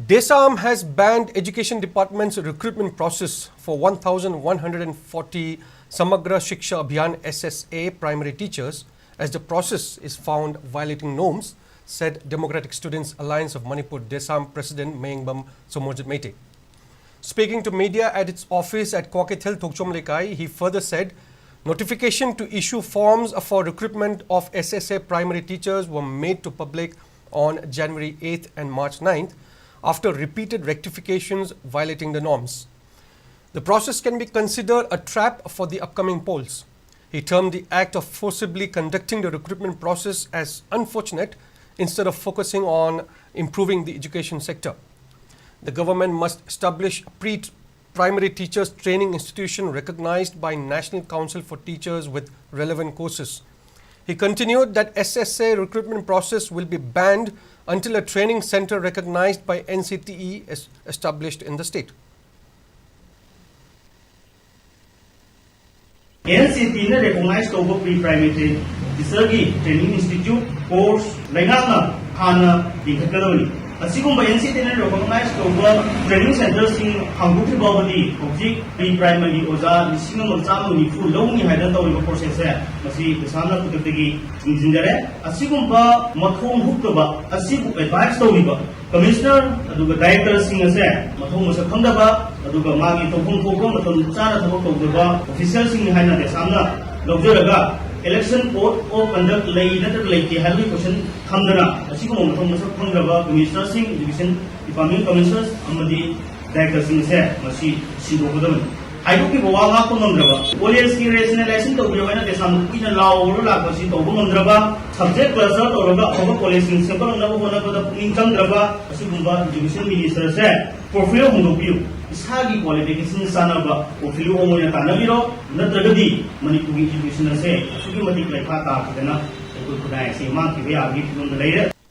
Desam has banned Education Department's recruitment process for 1,140 Samagra Shiksha Abhiyan SSA primary teachers as the process is found violating norms, said Democratic Students Alliance of Manipur Desam President Mayengbam Somorjit Meite. Speaking to media at its office at Kwakethel, Thokchomlekai, he further said notification to issue forms for recruitment of SSA primary teachers were made to public on January 8th and March 9th after repeated rectifications violating the norms. The process can be considered a trap for the upcoming polls. He termed the act of forcibly conducting the recruitment process as unfortunate instead of focusing on improving the education sector. The government must establish a pre-primary teachers training institution recognized by National Council for Teachers with relevant courses. He continued that SSA recruitment process will be banned until a training center recognized by NCTE is established in the state. NCTE recognized over pre-primary teacher training institute course Lainana Hana Dikakadoni. Asigumba NCTE recognized over training centers in Hambuki Bobadi, Object, pre-primary Oza, the single Zamu, full lonely Hadan over process. Masi, the Sana Putaki, Nizindere, Asigumba, Mathom Hukaba, Asibu advice to Viva, Commissioner, Aduga Director Singer, Mathom was a Kondaba, Aduga Magi Tokun Tokon, Sana Tokova, officials in Hana de Sana, Loguraga. Election code or conduct lay letter like the heavy question Kandana, a single Kondaba, Commissioner Singh, Education Department Commissioners, Amadi, Director Singh said, Masi, Sido. I took people walk on Mondrava. Police rationalization to Gravana, the some in a law or Lakosi to Mondrava, subject cluster or over policing, simple number one of the income Drava, Sibumba, Education Minister said, for fear of you. Ishagi politics in Sanaba, or Filu Omona Tanaviro, Natragadi, Manipuri education say, Sugimatic like Hata, the good say, Monkey, we are giving on the later.